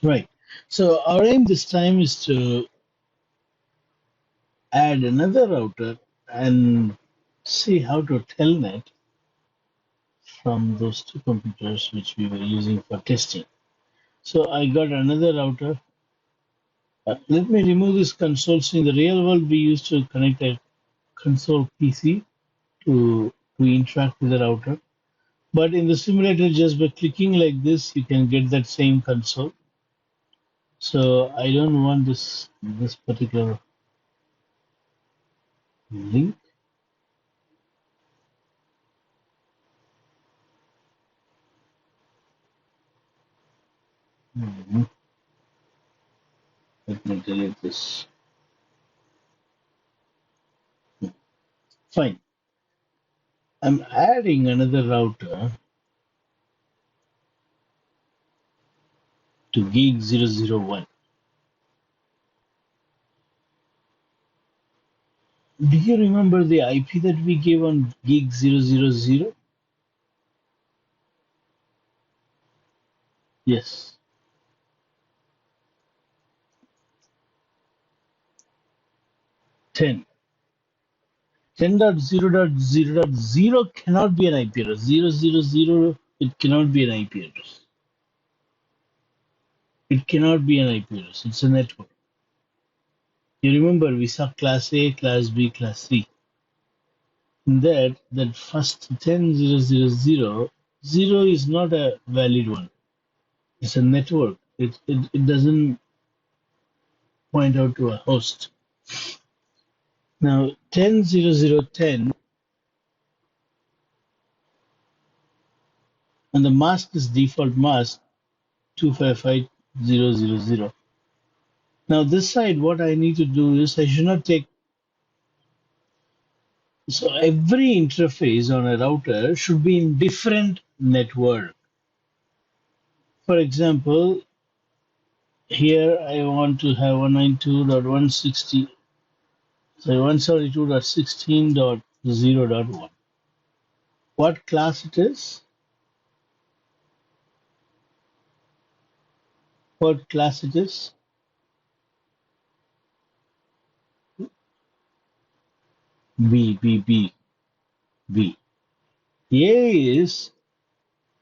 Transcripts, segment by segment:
Right. So our aim this time is to add another router and see how to telnet from those two computers which we were using for testing. So I got another router. Let me remove this console. So in the real world, we used to connect a console PC to interact with the router. But in the simulator, just by clicking like this, you can get that same console. So I don't want this particular link. Mhm. Let me delete this. Fine. I'm adding another router to gig 001. Do you remember the IP that we gave on gig 000? Yes. 10. 10.0.0.0 cannot be an IP address. 000, it cannot be an IP address. It cannot be an IP address. It's a network. You remember we saw class A, class B, class C. In that first 10.0.0.0, 0 is not a valid one. It's a network. It doesn't point out to a host. Now 10.0.0.10 and the mask is default mask 255.0.0.0. Now this side, what I need to do is I should not take, so every interface on a router should be in different network. For example, here I want to have 192.160, so 172.16.0.1. What class it is? What class it is? B, B, B, B. A is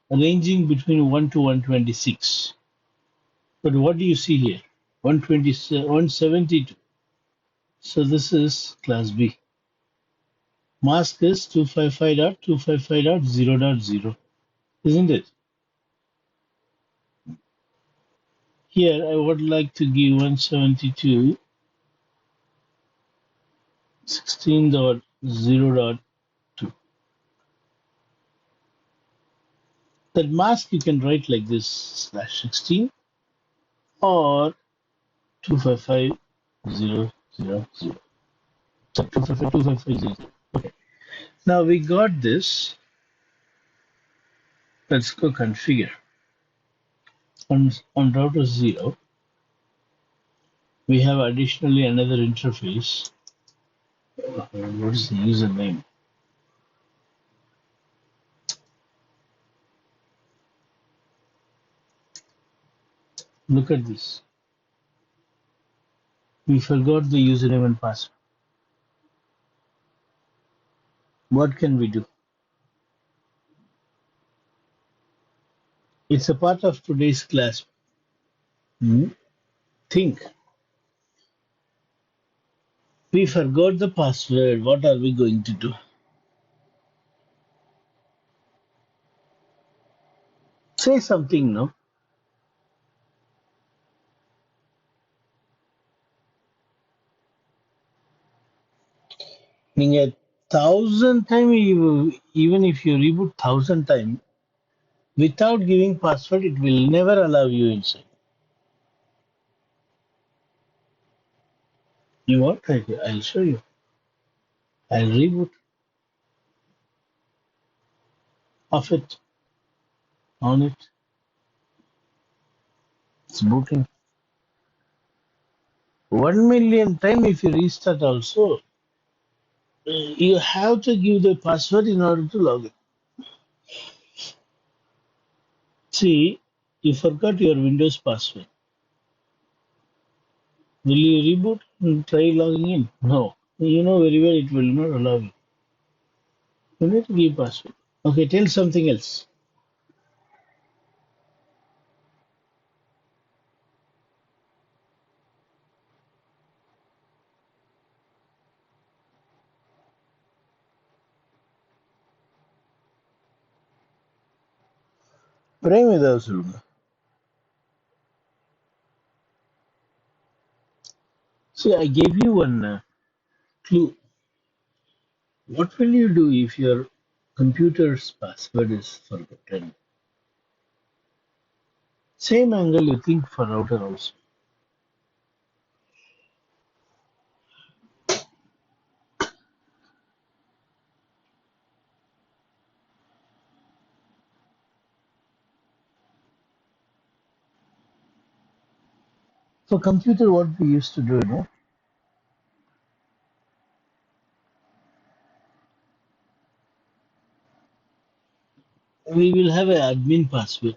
ranging between 1 to 126. But what do you see here? 172. So this is class B. Mask is 255.255.0.0, isn't it? Here I would like to give 172.16.0.2. That mask you can write like this /16 or 255.0.0.0. So 255.255.0.0. Okay. Now we got this. Let's go configure. On router 0, we have additionally another interface. What is the username? Look at this. We forgot the username and password. What can we do? It's a part of today's class. Think. We forgot the password. What are we going to do? Say something, no? நீங்க 1,000 times, even if you reboot 1,000 times, without giving password, it will never allow you inside. You want? I'll show you. I'll reboot. Off it. On it. It's booting. 1 million times if you restart also, you have to give the password in order to log in. See, you forgot your Windows password. Will you reboot and try logging in? No. You know very well it will not allow you. You need to give password. Okay, tell something else. Pray with us, Luna. See, I gave you one clue. What will you do if your computer's password is forgotten? Same angle you think for router also. For computer, what we used to do, we will have an admin password.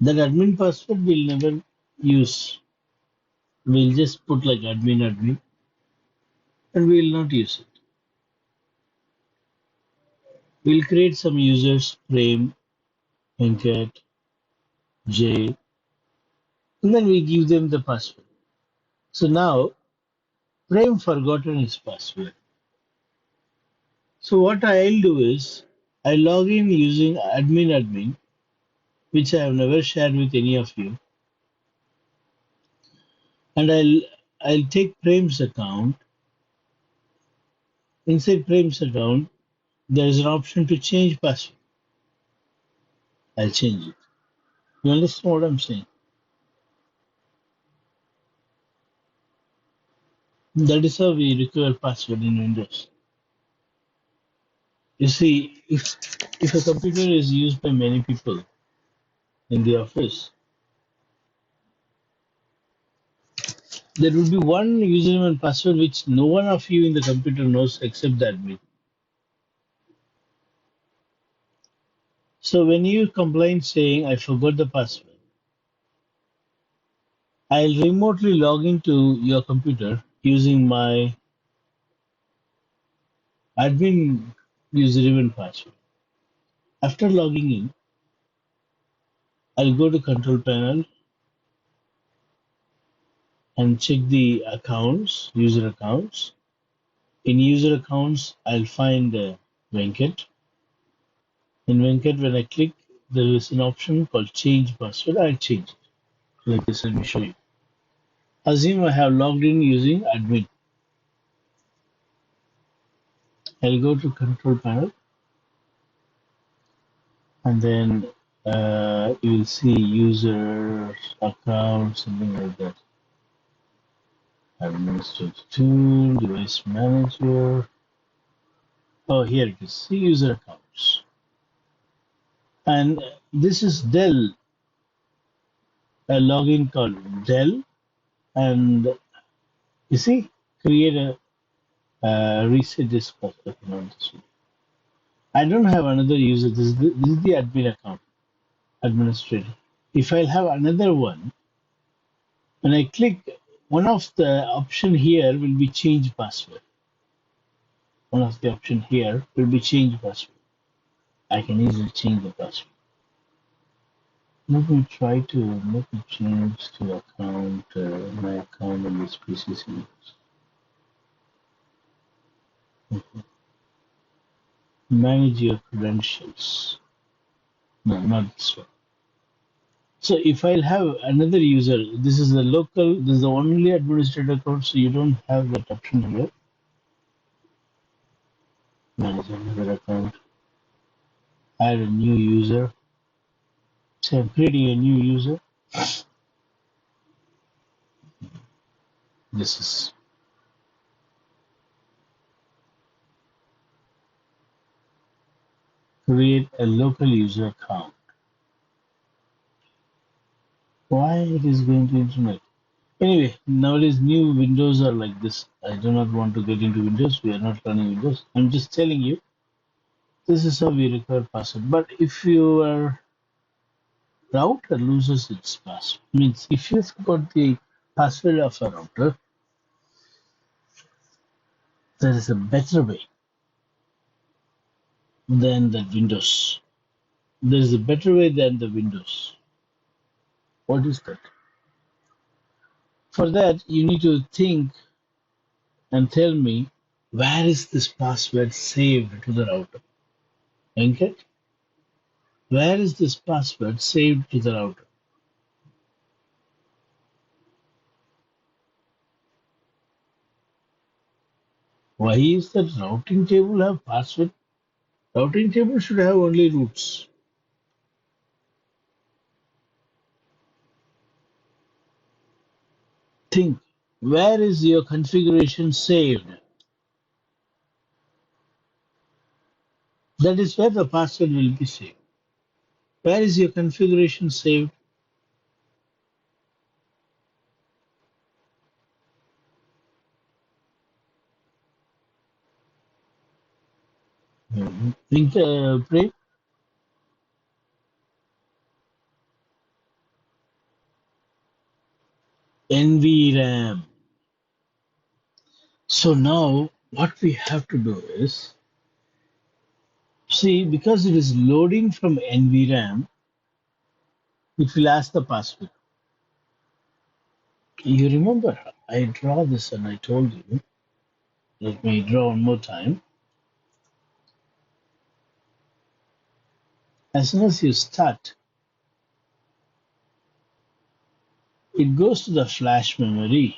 That admin password we'll never use. We'll just put like admin, and we'll not use it. We'll create some users, Prem, Venkat, Jay, and then we give them the password. So now Prem forgotten his password. So what I'll do is I log in using admin, which I have never shared with any of you, and I'll take Prem's account. Inside Prem's account, there is an option to change password. I'll change it. You understand what I'm saying? That is how we recover password in Windows. You see, if a computer is used by many people in the office, there will be one username and password which no one of you in the computer knows except the admin. So when you complain saying I forgot the password, I'll remotely log into your computer using my admin username and password. After logging in, I'll go to control panel and check the accounts, user accounts. In user accounts, I'll find Venkat. In Venkat, when I click, there is an option called change password. I'll change it. Like this, let me show you. Assume I have logged in using admin. I'll go to control panel and then you will see user account, something like that. Administrator tool, device manager. Oh, here it is. See user accounts. And this is Dell, a login called Dell. And you see, create a reset this password. I don't have another user. This is the admin account, administrator. If I have another one, when I click, one of the option here will be change password. One of the option here will be change password. I can easily change the password. Let me try to make a change to account, my account in this PCC. Okay. Manage your credentials. No, not this one. So if I'll have another user, this is the local, this is the only administrator account, so you don't have that option here. Manage another account. Add a new user. So I'm creating a new user. This is create a local user account. Why it is going to internet? Anyway, nowadays new Windows are like this. I do not want to get into Windows. We are not running Windows. I'm just telling you, this is how we recover password. But if you are router loses its password. Means if you forgot the password of a router, there is a better way than the Windows. There is a better way than the Windows. What is that? For that, you need to think and tell me where is this password saved to the router. Venkat, where is this password saved to the router? Why is that routing table have password? Routing table should have only roots. Think, where is your configuration saved? That is where the password will be saved. Where is your configuration saved? Think, pray. NVRAM. So now what we have to do is, see, because it is loading from NVRAM, it will ask the password. You remember, I draw this and I told you, let me draw one more time. As soon as you start, it goes to the flash memory.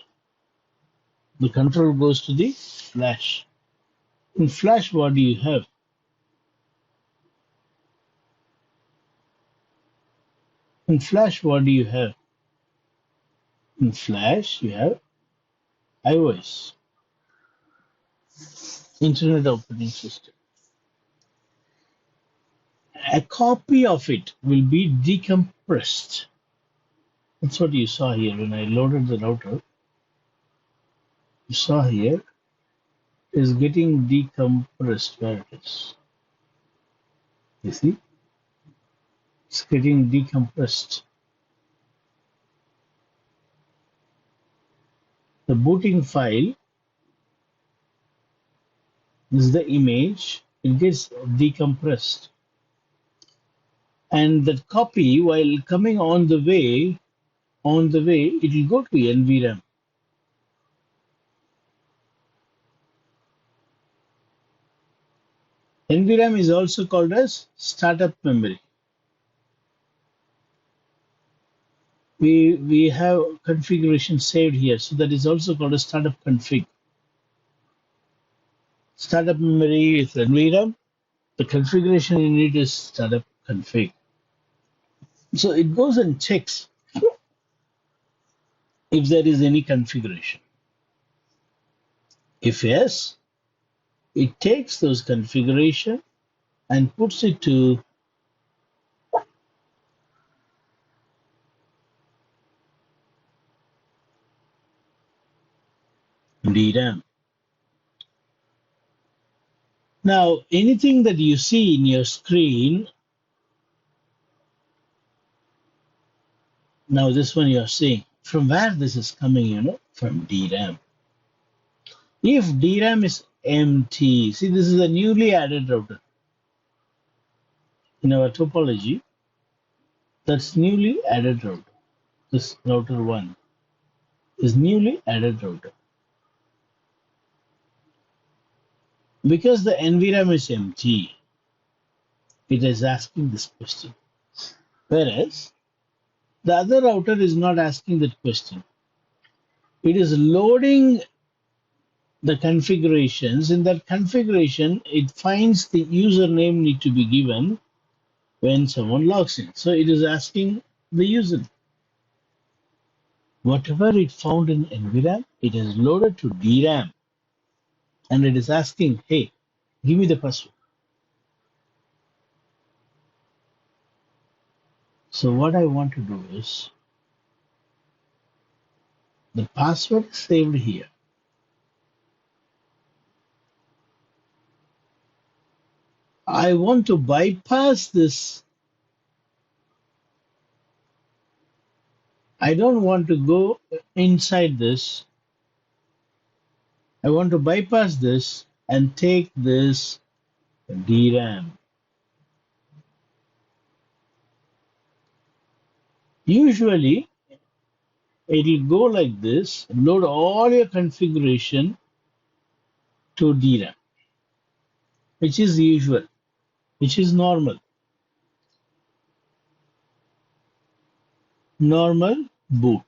The control goes to the flash. In flash, what do you have? In flash, what do you have? In flash, you have iOS, Internet Operating System. A copy of it will be decompressed. That's what you saw here when I loaded the router. You saw here is getting decompressed. Where it is? You see? It's getting decompressed. The booting file is the image. It gets decompressed. And that copy, while coming on the way, it will go to NVRAM. NVRAM is also called as startup memory. We have configuration saved here, so that is also called a startup config. Startup memory is NVRAM. The configuration you need is startup config. So it goes and checks if there is any configuration. If yes, it takes those configuration and puts it to DRAM. Now, anything that you see in your screen, now this one you are seeing, from where this is coming, from DRAM. If DRAM is empty, see this is a newly added router. In our topology, that's newly added router. This router 1 is newly added router. Because the NVRAM is empty, it is asking this question. Whereas the other router is not asking that question. It is loading the configurations. In that configuration, it finds the username need to be given when someone logs in. So it is asking the user. Whatever it found in NVRAM, it is loaded to DRAM. And it is asking, hey, give me the password. So what I want to do is, the password is saved here. I want to bypass this I don't want to go inside this. I want to bypass this and take this DRAM. Usually, it will go like this, load all your configuration to DRAM, which is usual, which is normal. Normal boot.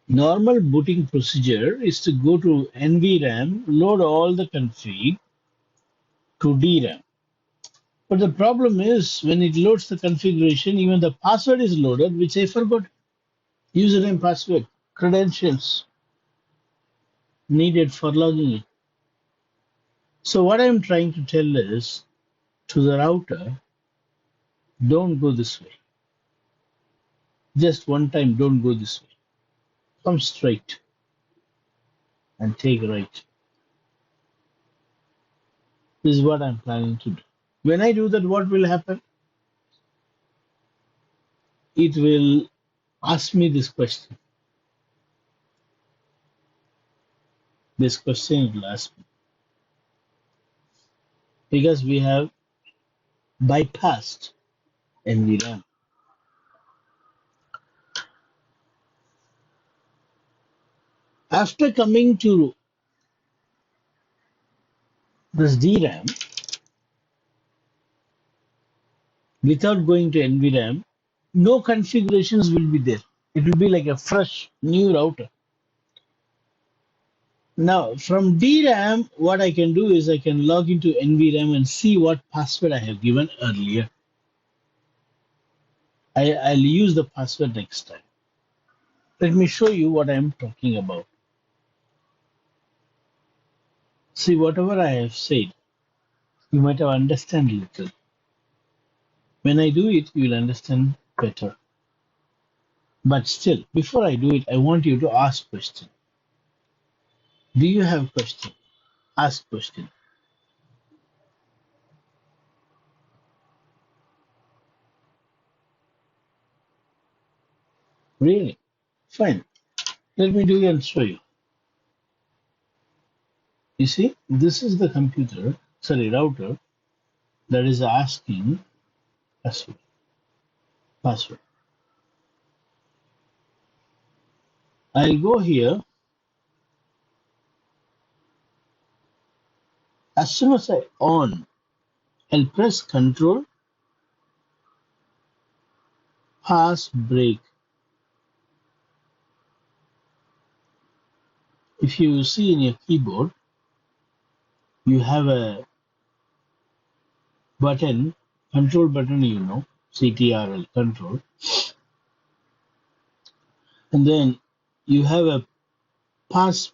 Normal booting procedure is to go to NVRAM, load all the config to DRAM. But the problem is when it loads the configuration, even the password is loaded, which I forgot. Username, password, credentials needed for logging in. So what I'm trying to tell is to the router, don't go this way. Just one time, don't go this way. Come straight and take right. This is what I'm planning to do. When I do that, what will happen? It will ask me this question. This question it will ask me. Because we have bypassed NVRAM. After coming to this DRAM, without going to NVRAM, no configurations will be there. It will be like a fresh new router. Now, from DRAM, what I can do is I can log into NVRAM and see what password I have given earlier. I'll use the password next time. Let me show you what I'm talking about. See, whatever I have said, you might have understand little. When I do it, you will understand better. But still, before I do it, I want you to ask question. Do you have question? Ask question. Really? Fine. Let me do it and show you. You see, this is the computer, sorry, router that is asking password. Password. I'll go here. As soon as I on, I'll press Control, pass, break. If you see in your keyboard, you have a button, control button, you know, CTRL, control. And then you have a pass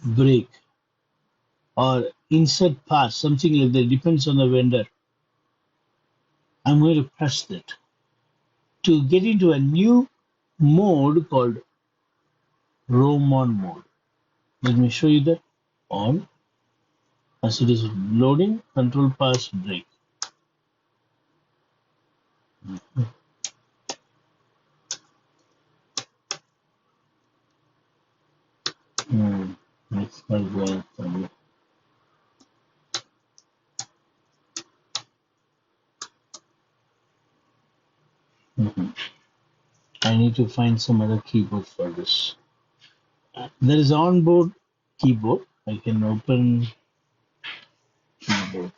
break or insert pass, something like that, depends on the vendor. I'm going to press that to get into a new mode called roam on mode. Let me show you that. On, as it is loading, control pass break. It's not going for me. I need to find some other keyboard for this. There is onboard keyboard. I can open keyboard.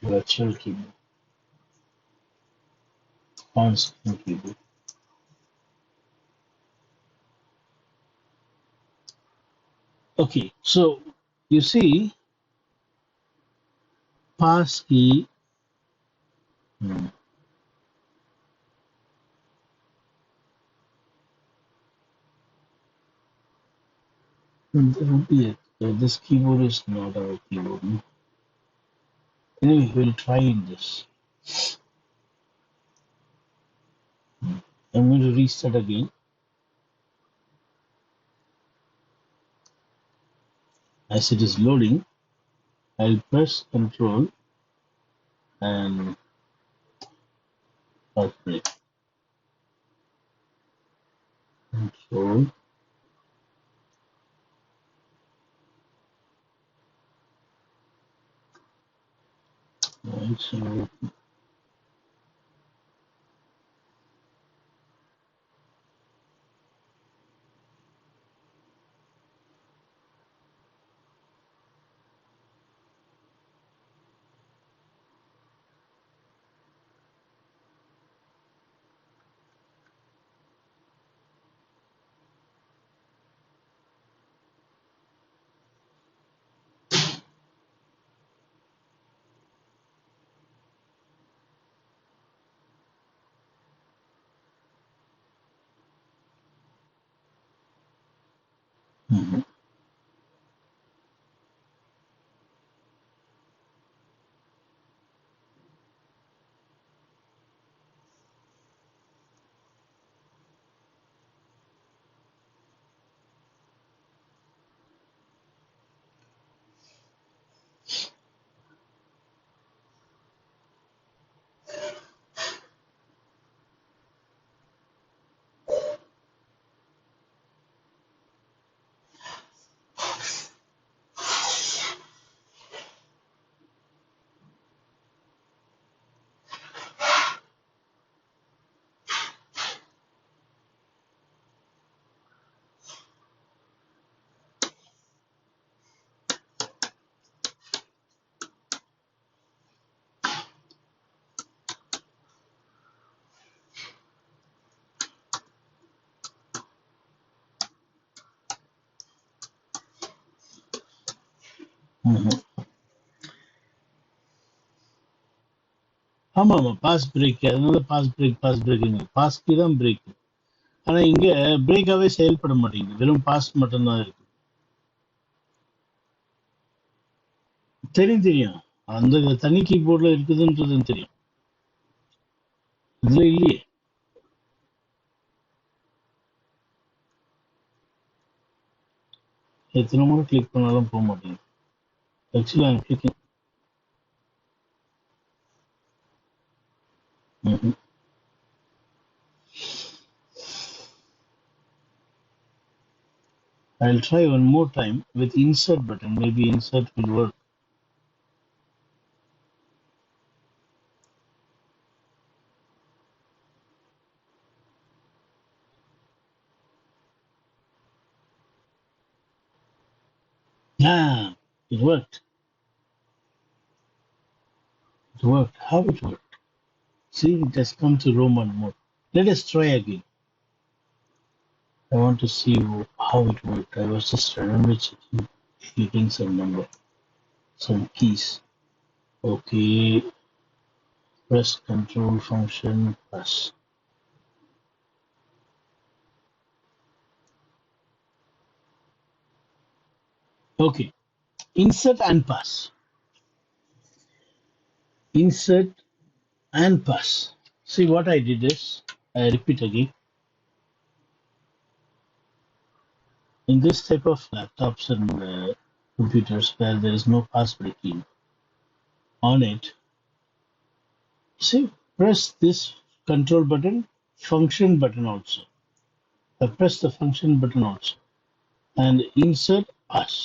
Virtual keyboard. On-screen keyboard. Okay, so you see, pass key. This keyboard is not our keyboard. Anyway, we'll try this. I'm going to restart again. As it is loading, I'll press Control, and pass break. Control. Right, so mhm, mhm. ஆமா ஆமா pass break, அதனால pass பிரேக்குங்க. பாஸ்க்கு தான் break. ஆனா இங்க பிரேக்காவே செயல்பட மாட்டேங்குது, வெறும் பாஸ் மட்டும்தான் இருக்கு. தெரியும் தெரியும், அந்த தனி கீபோர்ட்ல இருக்குதுன்றது தெரியும். இதுல இல்லையே. எத்தனை முறை கிளிக் பண்ணாலும் போக மாட்டேங்குது. Actually I'm clicking. I'll try one more time with insert button. Maybe insert will work. Ah, it worked. It worked. How it worked? See, it has come to Roman mode. Let us try again. I want to see how it worked. I was just randomly checking, clicking some number, some keys. Okay, press control function plus. Okay, insert and pass. Insert and pass. See what I did is, I repeat again. In this type of laptops and computers where there is no pass breaking on it, see, press this control button, function button also. I press the function button also and insert pass.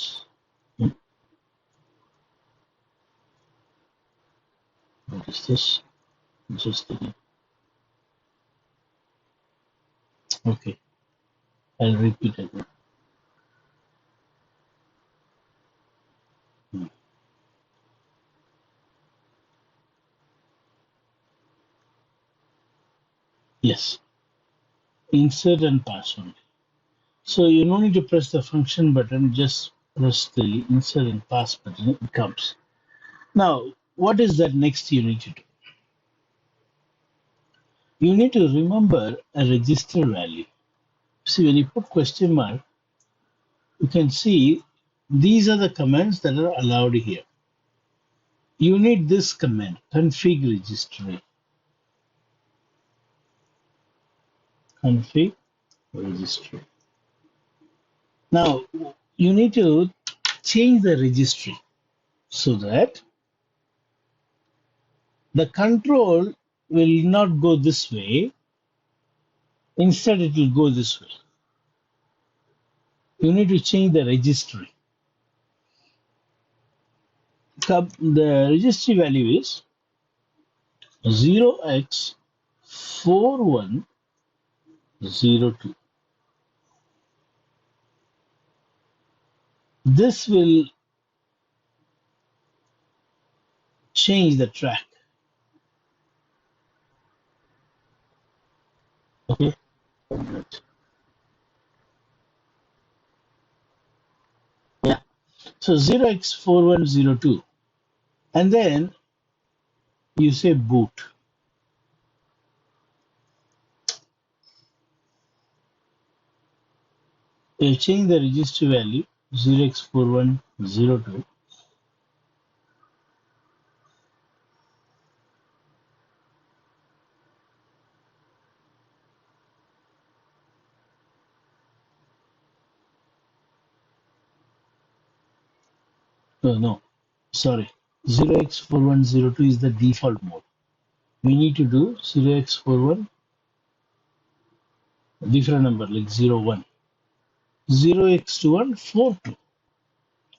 What is this? Just again. Okay, I'll repeat again. Hmm. Yes, insert and pass only. So you don't need to press the function button, just press the insert and pass button, it comes. Now, what is that next you need to do? You need to remember a register value. See, when you put question mark, you can see these are the commands that are allowed here. You need this command, config registry. Config registry. Now, you need to change the registry so that The control will not go this way. Instead, it will go this way. You need to change the registry. The registry value is 0x4102. This will change the track. Okay. Yeah. So 0x4102. And then you say boot. You change the registry value 0x4102. No, sorry. 0x4102 is the default mode. We need to do 0x41, different number like 01. 0x2142.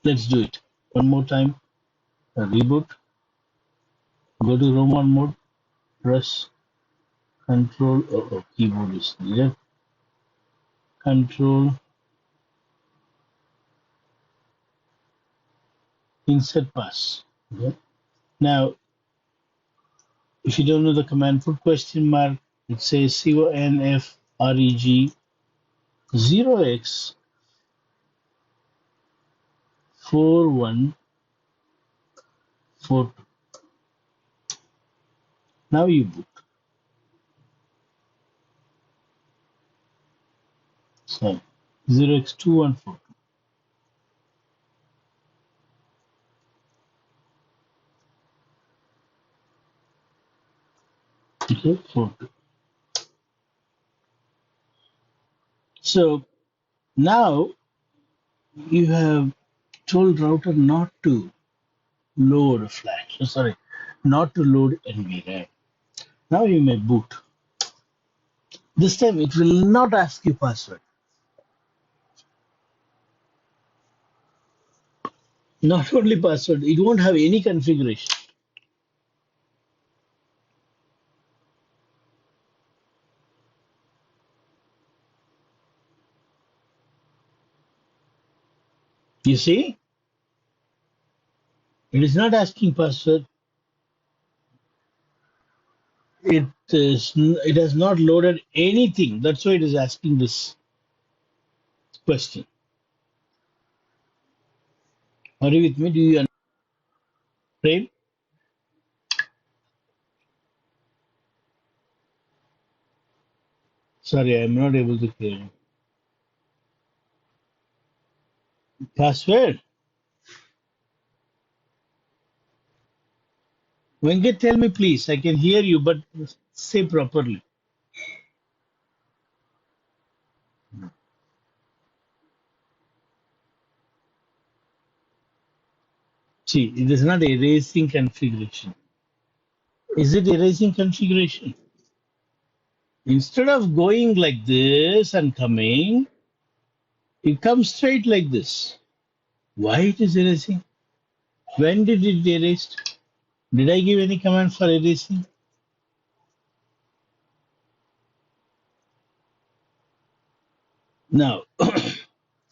Let's do it. One more time. Reboot. Go to Roman mode. Press Control. Keyboard is needed. Control. Insert pass. Okay. Now, if you don't know the command, put question mark. It says CONFREG 0x4142. Now you boot. So 0x2142. Okay, 42. So now you have told router not to load a flash. Sorry, not to load NVRAM. Now you may boot. This time it will not ask you password. Not only password, it won't have any configuration. You see, it is not asking password. It has not loaded anything. That's why it is asking this question. Are you with me? Do you understand? Sorry, I'm not able to hear you. Password? Venkat, tell me please. I can hear you, but say properly. See, it is not erasing configuration. Is it erasing configuration? Instead of going like this and coming, it comes straight like this. Why it is erasing? When did it erase? Did I give any command for erasing? Now,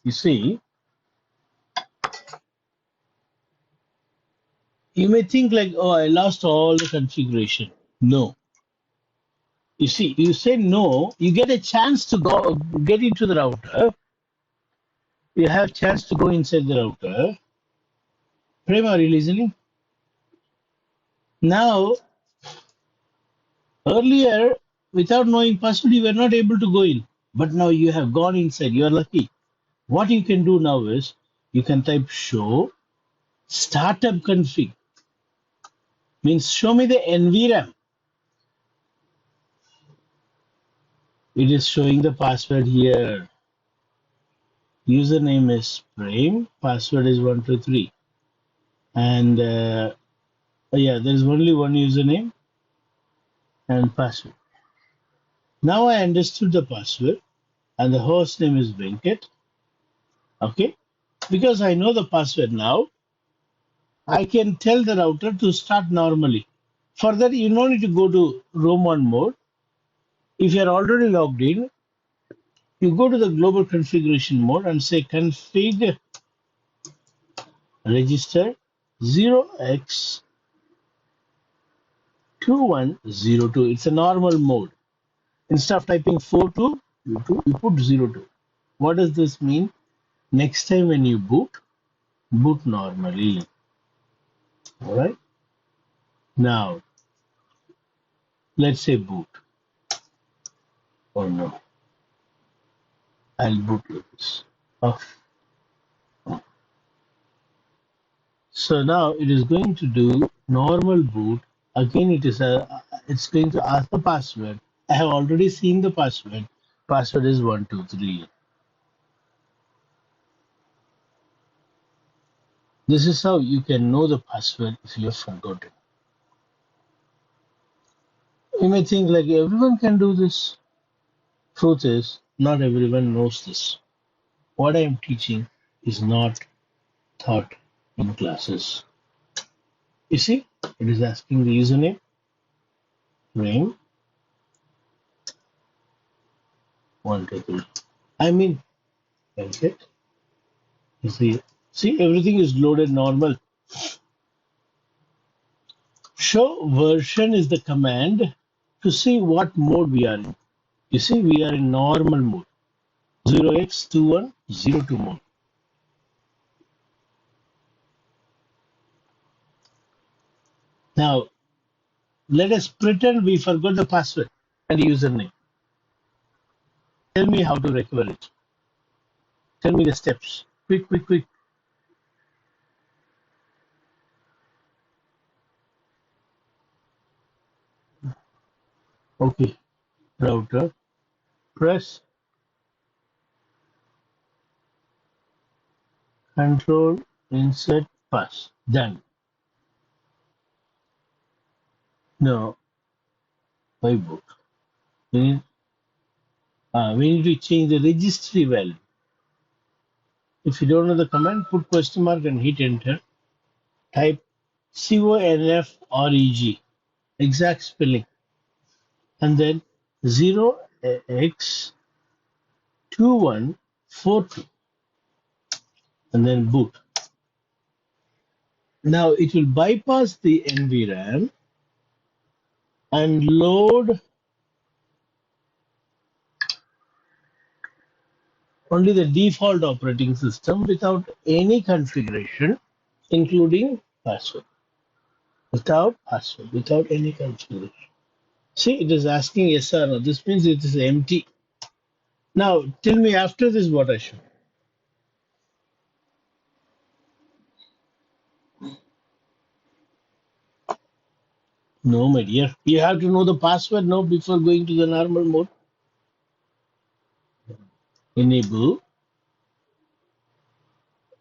you see, you may think like, oh, I lost all the configuration. No. You see, you say no, you get a chance to go get into the router. You have chance to go inside the router. Prem, are you listening? Now, earlier, without knowing password, you were not able to go in. But now you have gone inside. You are lucky. What you can do now is you can type show startup config. Means show me the NVRAM. It is showing the password here. Username is Prem. Password is 123. And Yeah, there is only one username and password. Now I understood the password and the host name is Venkat. Okay. Because I know the password now, I can tell the router to start normally. For that, you don't need to go to roam on mode. If you are already logged in, you go to the global configuration mode and say config register 0x2102. It's a normal mode. Instead of typing 4222, you put 02. What does this mean? Next time when you boot, boot normally. All right. Now, let's say boot. Oh no, I'll boot like this. Off. So now it is going to do normal boot. Again, it's going to ask the password. I have already seen the password. Password is 123. This is how you can know the password if you have forgotten. You may think like everyone can do this. Truth is, not everyone knows this. What I am teaching is not taught in classes. You see, it is asking the username, name, 123. I mean, okay. You see, everything is loaded normal. Show version is the command to see what mode we are in. You see, we are in normal mode, 0x2102 mode. Now, let us pretend we forgot the password and username. Tell me how to recover it. Tell me the steps. Quick, quick, quick. Okay, router, press Control, insert, pass. Done. Now, by book. We need to change the registry value. If you don't know the command, put question mark and hit enter. Type CONFREG, exact spelling, and then 0x2142, and then boot. Now it will bypass the NVRAM and load only the default operating system without any configuration, including password. Without password, without any configuration. See, it is asking yes or no. This means it is empty. Now, tell me after this what I should. No, my dear. You have to know the password now before going to the normal mode. Enable.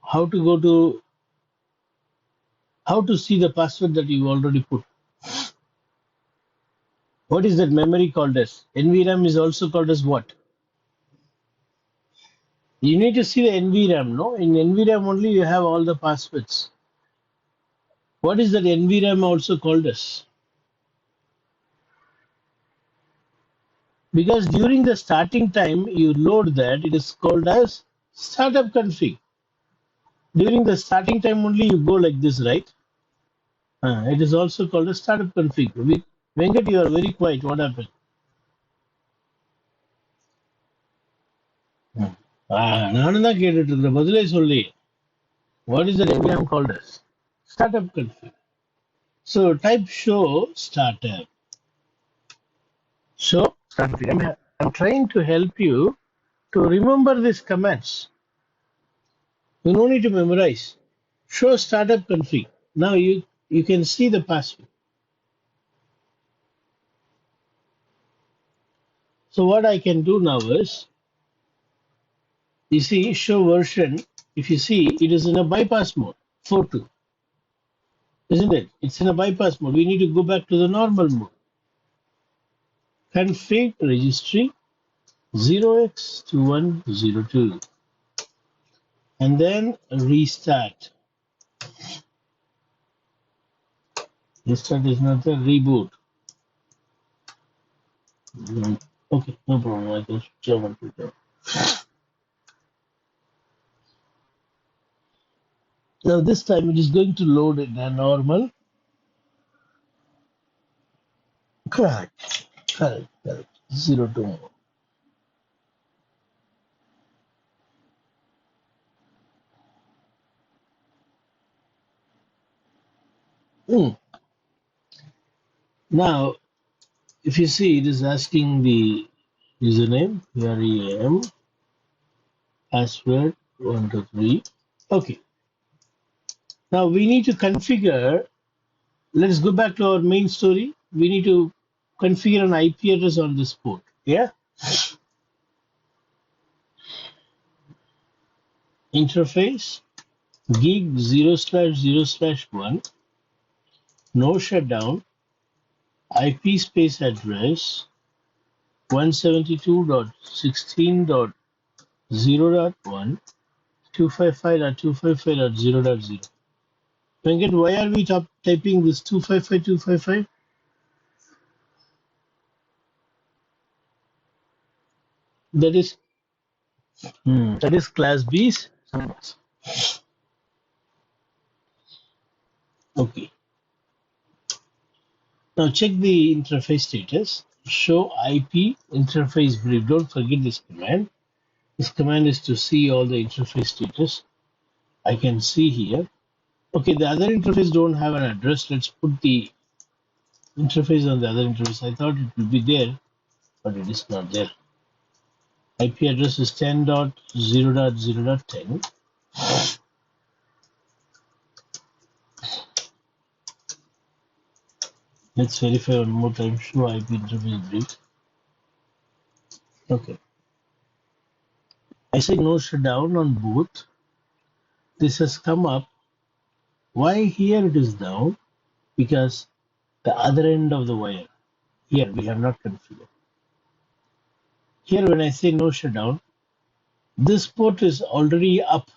How to go to, how to see the password that you already put. What is that memory called as? NVRAM is also called as what? You need to see the NVRAM, no? In NVRAM only you have all the passwords. What is that NVRAM also called as? Because during the starting time you load that, it is called as startup config. During the starting time only you go like this, right? It is also called a startup config. Venkat, you are very quiet. What happened? நானும் தான் கேட்டுட்டு இருக்கிறேன் பதிலே சொல்லி. What is the NVM called as? Startup config. So type show startup. Show startup. I'm trying to help you to remember these commands. You don't need to memorize. Show startup config. Now you can see the password. So what I can do now is, you see, show version. If you see, it is in a bypass mode, 42. isn't it? It's in a bypass mode. We need to go back to the normal mode. Config registry 0x2102 and then restart. Restart is not a reboot. Okay, no problem. I can German people. Now this time it is going to load in a normal. Correct. Correct. 02. Now, if you see, it is asking the username, REM, password 123. Okay. Now we need to configure. Let's go back to our main story. We need to configure an IP address on this port. Yeah. Interface gig 0/0/1. No shutdown. IP space address 172.16.0.1 255.255.0.0. Venkat, why are we typing this 255.255? That is class B's. Okay. Now check the interface status. Show IP interface brief. Don't forget this command. This command is to see all the interface status. I can see here. Okay, the other interface don't have an address. Let's put the interface on the other interface. I thought it would be there, but it is not there. IP address is 10.0.0.10. Let's verify one more time. Show IP interface brief. Okay. I said no shutdown on both. This has come up. Why here it is down? Because the other end of the wire. Here we have not configured. Here when I say no shutdown, this port is already up.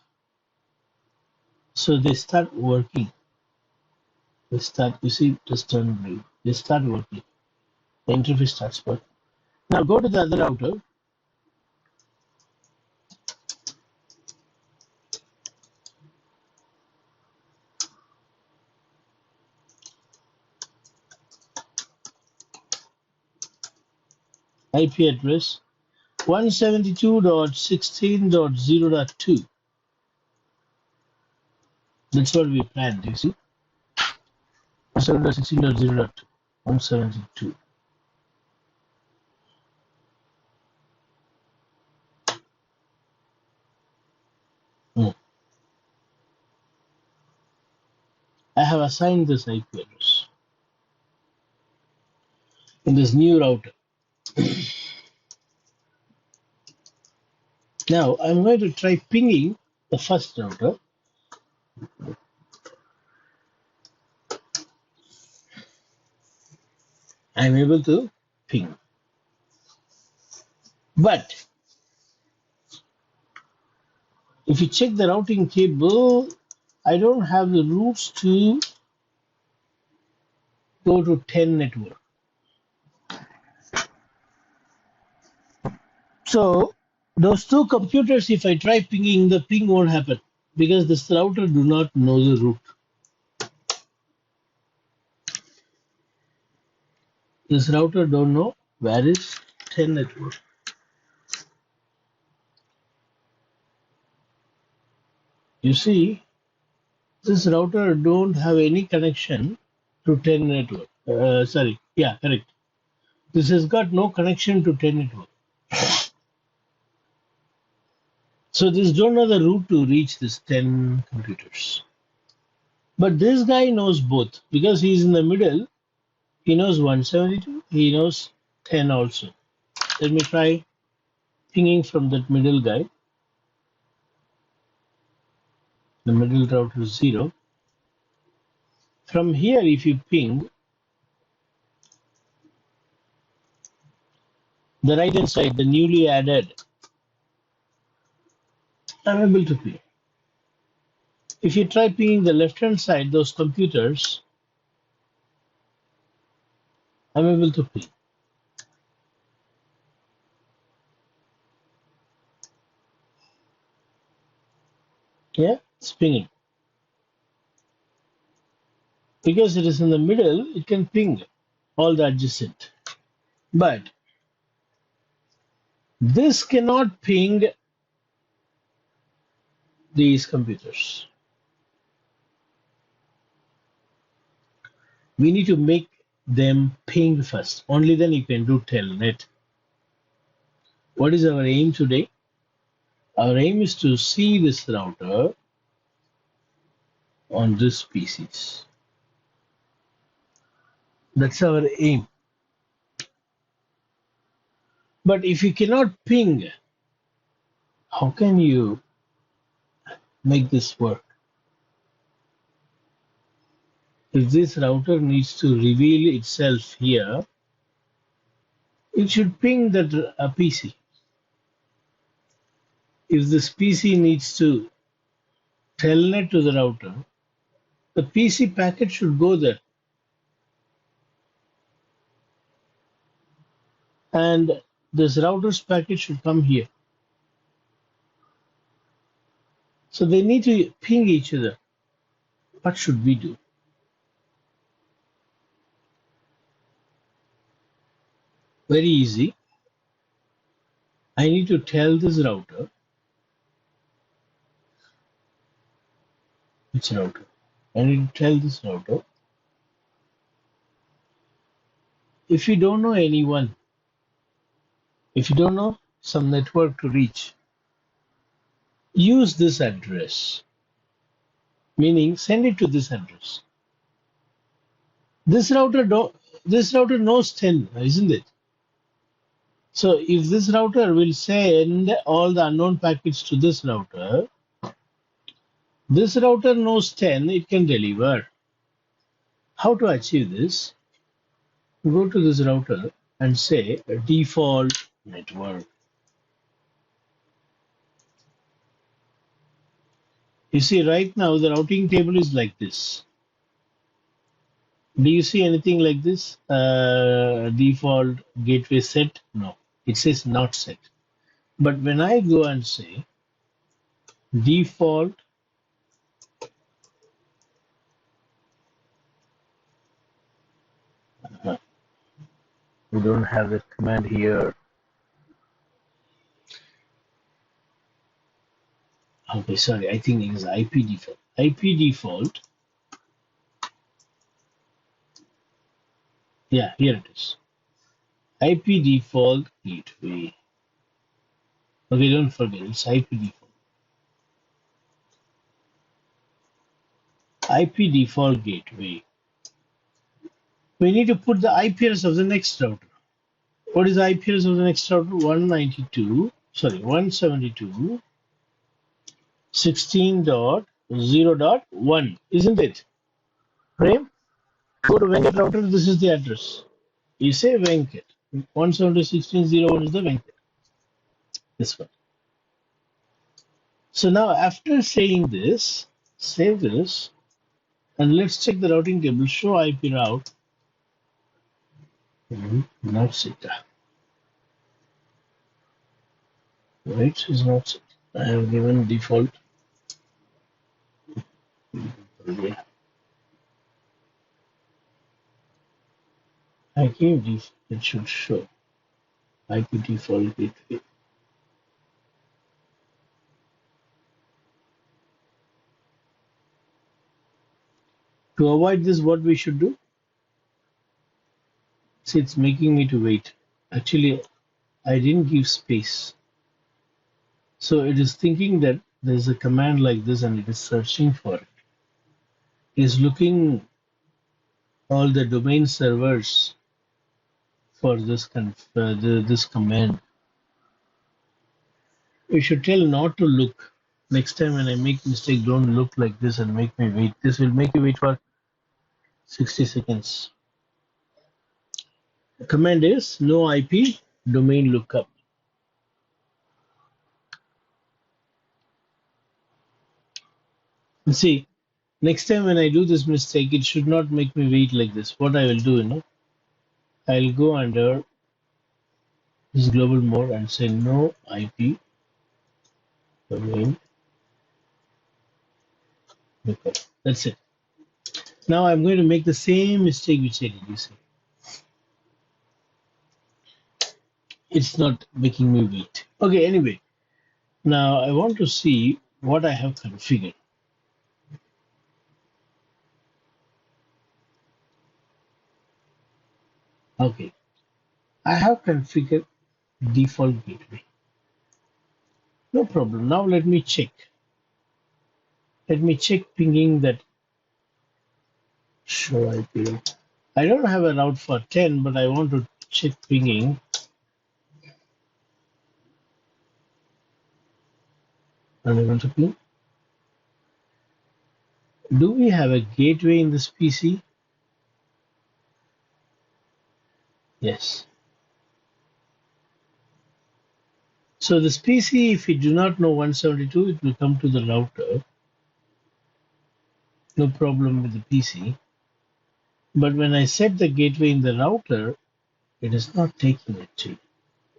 So they start working. They start, you see, just turn blue. They start working. The interface starts working. Now go to the other router. IP address 172.16.0.2. That's what we planned, you see. 172.16.0.2. 172. I have assigned this IP address in this new router. Now I'm going to try pinging the first router. I'm able to ping. But if you check the routing table, I don't have the routes to go to 10 network. So those two computers, if I try pinging, the ping won't happen because this router do not know the route. This router don't know where is 10 network. You see, this router don't have any connection to 10 network. Sorry, yeah, correct. This has got no connection to 10 network. So this don't know the route to reach this 10 computers. But this guy knows both because he's in the middle. He knows 172, he knows 10 also. Let me try pinging from that middle guy. The middle router is 0. From here, if you ping the right hand side, the newly added, I'm able to ping. If you try pinging the left hand side, those computers, I'm able to ping. Yeah, it's pinging. Because it is in the middle, it can ping all the adjacent. But this cannot ping these computers. We need to make them ping first. Only then you can do telnet. What is our aim today? Our aim is to see this router on this PCs. That's our aim. But if you cannot ping, how can you make this work? If this router needs to reveal itself here, it should ping that PC. If this PC needs to telnet to the router, the PC packet should go there. And this router's packet should come here. So they need to ping each other. What should we do? Very easy. I need to tell this router, which router? I need to tell this router, if you don't know anyone, if you don't know some network to reach, use this address, meaning send it to this address. This router knows 10, isn't it? So if this router will send all the unknown packets to this router knows 10, it can deliver. How to achieve this? Go to this router and say default network. You see right now the routing table is like this. Do you see anything like this? Default gateway set? No, it says not set. But when I go and say default we don't have that command here. Okay, sorry, I think it is IP default. IP default. Yeah, here it is. IP default gateway. Okay, don't forget, it's IP default. IP default gateway. We need to put the IP address of the next router. What is the IP address of the next router? 192.16.0.1, isn't it? Frame? Go to Venkat router, this is the address. You say Venkat. 172.16.0.1 is the Venkat. This one. So now after saying this, save this, and let's check the routing table. Show IP route. Not set. Right, is not set. I have given default. Yeah. I gave default. It should show IP default gateway. To avoid this, what we should do? See, it's making me to wait. Actually, I didn't give space. So it is thinking that there's a command like this and it is searching for it. It is looking all the domain servers for this this command. We should tell not to look. Next time when I make mistake, don't look like this and make me wait. This will make you wait for 60 seconds. The command is no IP domain lookup. And see, next time when I do this mistake, it should not make me wait like this. What I will do, I'll go under this global mode and say no IP domain lookup. That's it. Now I'm going to make the same mistake which I did. You see, it's not making me wait. Okay, anyway, now I want to see what I have configured. Okay, I have configured default gateway. No problem. Now let me check. Let me check pinging that show IP. I don't have a route for 10, but I want to check pinging. And I want to ping. Do we have a gateway in this PC? Yes. So this PC, if you do not know 172, it will come to the router. No problem with the PC. But when I set the gateway in the router, it is not taking it.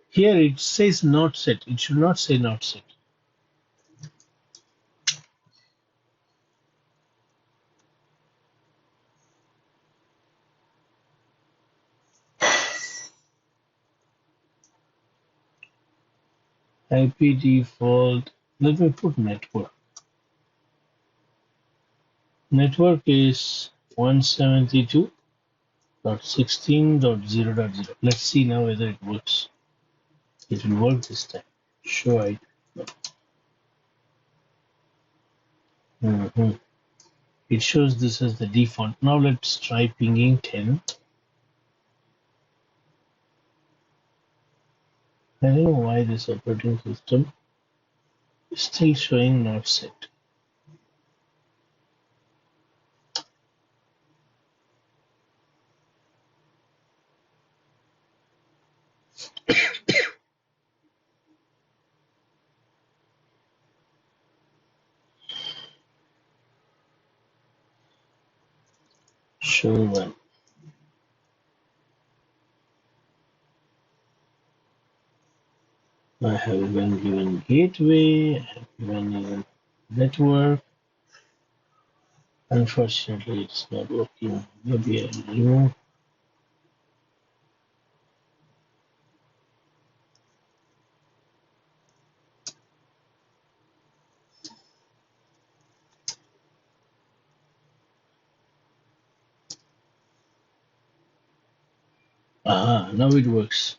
Here it says not set. It should not say not set. IP default. Let me put network. Network is 172.16.0.0. Let's see now whether it works. It will work this time. Show it. It shows this as the default. Now let's try pinging 10. I don't know why this operating system is still showing not set. Show one. I have even given gateway, I have given even network. Unfortunately, it's not working. Maybe I'll remove. Now it works.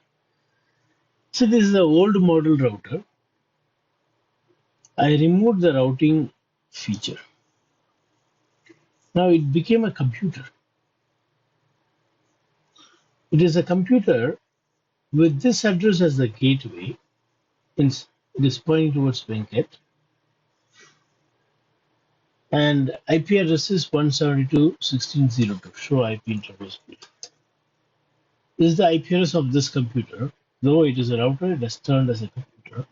So this is the old model router. I removed the routing feature. Now it became a computer. It is a computer with this address as the gateway. It is pointing towards Venkat. And IP address is 172.16.02. Show IP interface. This is the IP address of this computer. Though it is a router, it is turned as a computer.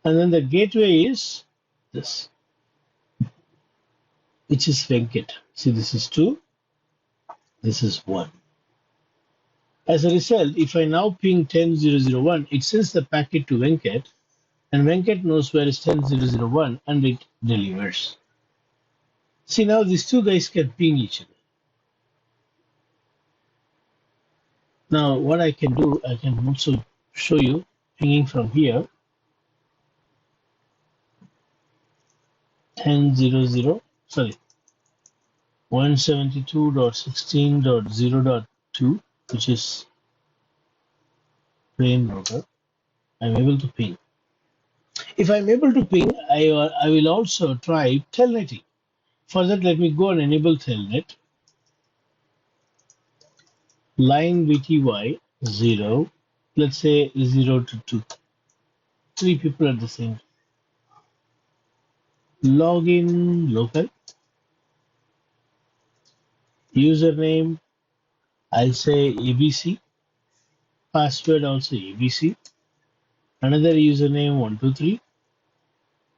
And then the gateway is this, which is Venkat. See, this is 2, this is 1. As a result, if I now ping 10.0.0.1, it sends the packet to Venkat, and Venkat knows where is 10.0.0.1, and it delivers. See, now these two guys can ping each other. Now, what I can do, I can also show you pinging from here. 172.16.0.2, which is plain router. I'm able to ping. If I'm able to ping, I will also try telnetting. For that, let me go and enable telnet. Line VTY 0, let's say 0 to 2. 3 people at the same time. Login local. Username, I'll say ABC. Password also ABC. Another username 123.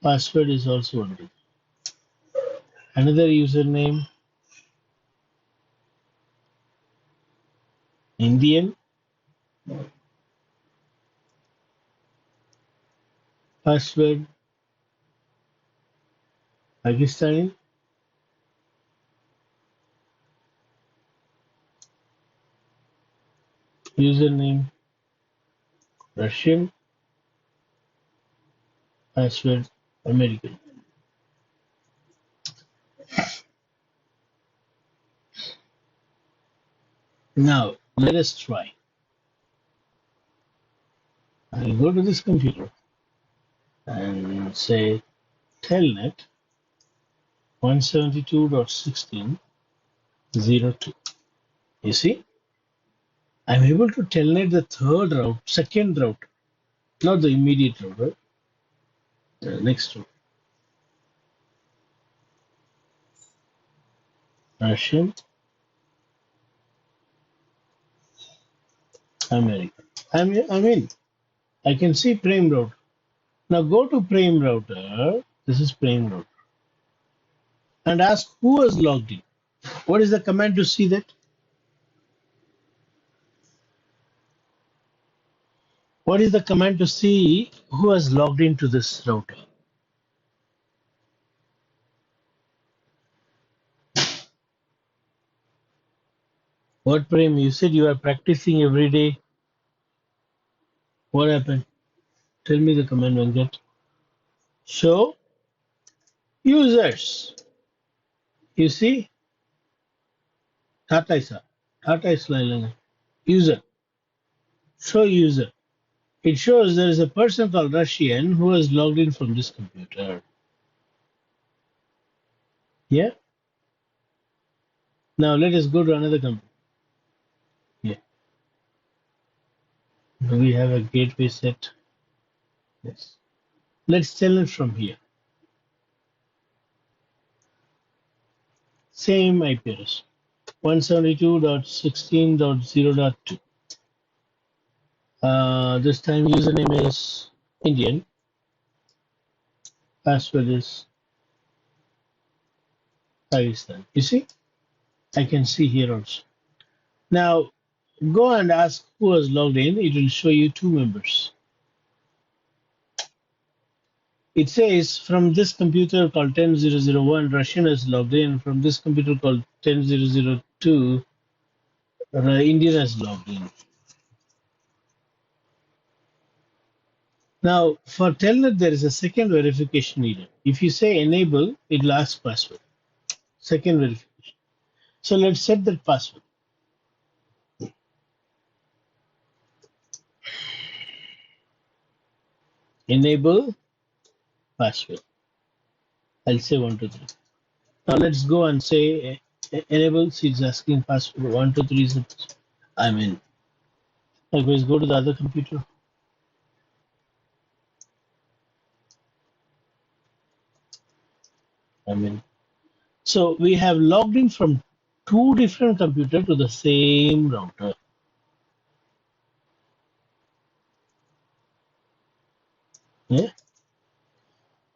Password is also 123. Another username Indian. Password Pakistani. Username Russian. Password American. Now let us try. I'll go to this computer and say telnet 172.16.02. You see, I'm able to telnet the third route, second route, not the immediate route, right? The next route. Russian, American. I'm in. I can see Prime router. Now go to Prime router. This is Prime router. And ask who was logged in. What is the command to see that? What is the command to see who has logged into this router? What Prem? You said you are practicing every day. What happened? Tell me the command, Venkat. Show users. You see? Tata isa. Tata is user. Show user. It shows there is a person called Russian who has logged in from this computer. Yeah? Now let us go to another computer. Yeah. Do we have a gateway set? Yes. Let's tell it from here. Same IP address. 172.16.0.2. This time username is Indian. Password is Pakistan. You see? I can see here also. Now go and ask who has logged in. It will show you two members. It says from this computer called 10001, Russian has logged in. From this computer called 10002, Indian has logged in. Now for Telnet, there is a second verification needed. If you say enable, it will ask password. Second verification. So let's set that password. Enable password. I'll say 123. Now let's go and say enable. See, it's asking password 123. I'm in. Likewise, go to the other computer. I'm in. So we have logged in from two different computers to the same router. Yeah.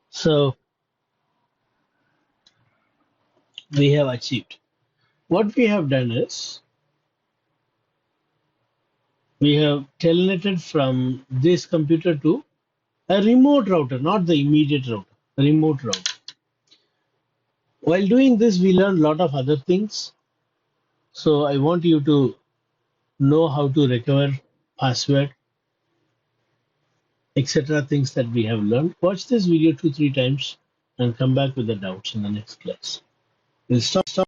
So we have achieved. What we have done is we have telnetted from this computer to a remote router, not the immediate router, a remote router. While doing this, we learned a lot of other things. So I want you to know how to recover password, etc. Things that we have learned. Watch this video 2-3 times and come back with the doubts in the next class. We'll stop